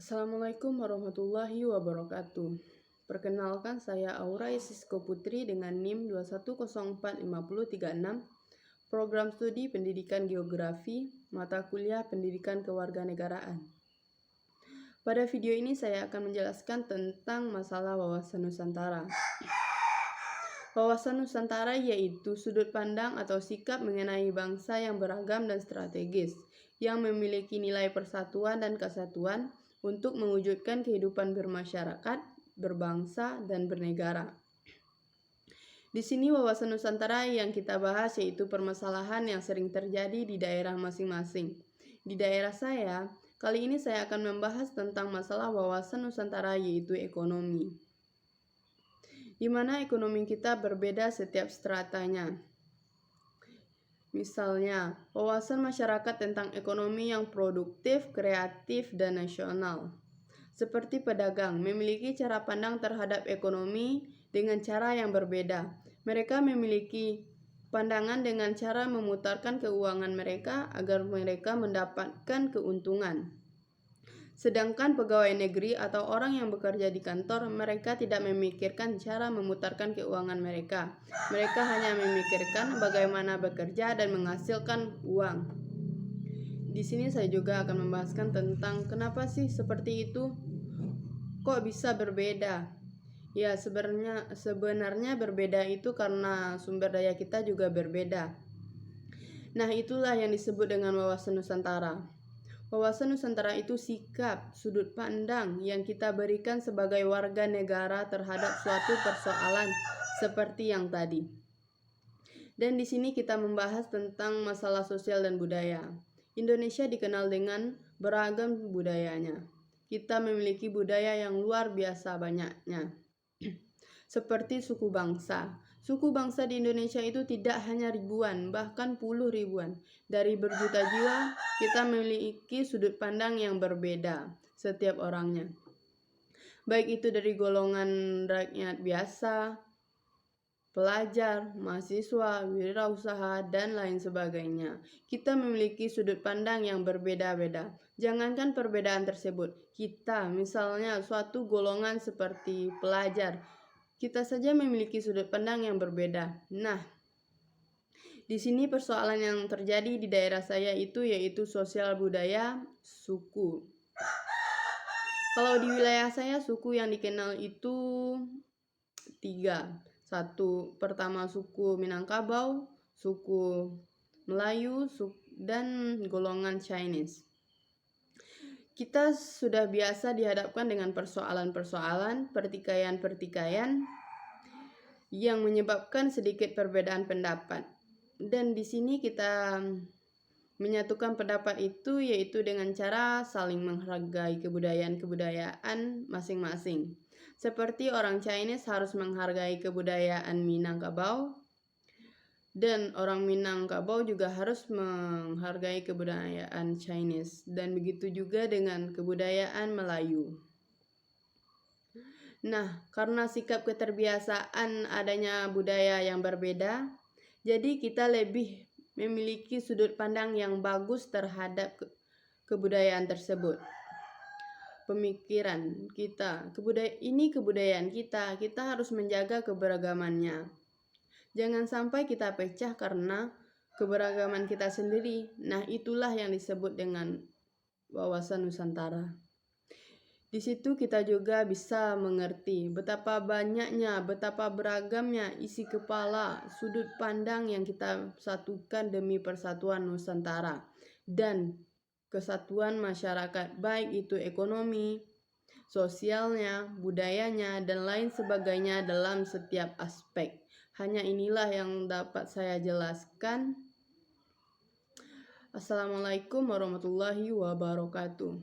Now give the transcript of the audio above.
Assalamualaikum warahmatullahi wabarakatuh. Perkenalkan, saya Aura Sisko Putri dengan NIM 2104536, Program Studi Pendidikan Geografi, Mata Kuliah Pendidikan Kewarganegaraan. Pada video ini saya akan menjelaskan tentang masalah wawasan Nusantara. Wawasan Nusantara yaitu sudut pandang atau sikap mengenai bangsa yang beragam dan strategis, yang memiliki nilai persatuan dan kesatuan untuk mewujudkan kehidupan bermasyarakat, berbangsa, dan bernegara. Di sini wawasan Nusantara yang kita bahas yaitu permasalahan yang sering terjadi di daerah masing-masing. Di daerah saya, kali ini saya akan membahas tentang masalah wawasan Nusantara yaitu ekonomi, di mana ekonomi kita berbeda setiap stratanya. Misalnya, wawasan masyarakat tentang ekonomi yang produktif, kreatif, dan nasional. Seperti pedagang, memiliki cara pandang terhadap ekonomi dengan cara yang berbeda. Mereka memiliki pandangan dengan cara memutarkan keuangan mereka agar mereka mendapatkan keuntungan. Sedangkan pegawai negeri atau orang yang bekerja di kantor, mereka tidak memikirkan cara memutarkan keuangan mereka. Mereka hanya memikirkan bagaimana bekerja dan menghasilkan uang. Di sini saya juga akan membahaskan tentang kenapa sih seperti itu? Kok bisa berbeda? Ya, sebenarnya berbeda itu karena sumber daya kita juga berbeda. Nah, itulah yang disebut dengan wawasan Nusantara. Wawasan Nusantara itu sikap, sudut pandang yang kita berikan sebagai warga negara terhadap suatu persoalan seperti yang tadi. Dan di sini kita membahas tentang masalah sosial dan budaya. Indonesia dikenal dengan beragam budayanya. Kita memiliki budaya yang luar biasa banyaknya. Seperti suku bangsa. Suku bangsa di Indonesia itu tidak hanya ribuan, bahkan puluh ribuan. Dari berjuta jiwa, kita memiliki sudut pandang yang berbeda setiap orangnya. Baik itu dari golongan rakyat biasa, pelajar, mahasiswa, wirausaha, dan lain sebagainya. Kita memiliki sudut pandang yang berbeda-beda. Jangankan perbedaan tersebut, kita misalnya suatu golongan seperti pelajar, kita saja memiliki sudut pandang yang berbeda. Nah, di sini persoalan yang terjadi di daerah saya itu yaitu sosial budaya suku. Kalau di wilayah saya, suku yang dikenal itu 3. Pertama suku Minangkabau, suku Melayu, dan golongan Chinese. Kita sudah biasa dihadapkan dengan persoalan-persoalan, pertikaian-pertikaian yang menyebabkan sedikit perbedaan pendapat. Dan di sini kita menyatukan pendapat itu yaitu dengan cara saling menghargai kebudayaan masing-masing. Seperti orang Chinese harus menghargai kebudayaan Minangkabau, dan orang Minangkabau juga harus menghargai kebudayaan Chinese, dan begitu juga dengan kebudayaan Melayu. Nah, karena sikap keterbiasaan adanya budaya yang berbeda, jadi kita lebih memiliki sudut pandang yang bagus terhadap kebudayaan tersebut. Pemikiran kita, kebudayaan kita harus menjaga keberagamannya. Jangan sampai kita pecah karena keberagaman kita sendiri. Nah, itulah yang disebut dengan wawasan Nusantara. Di situ kita juga bisa mengerti betapa banyaknya, betapa beragamnya isi kepala, sudut pandang yang kita satukan demi persatuan Nusantara dan kesatuan masyarakat, baik itu ekonomi, sosialnya, budayanya, dan lain sebagainya dalam setiap aspek. Hanya inilah yang dapat saya jelaskan. Assalamualaikum warahmatullahi wabarakatuh.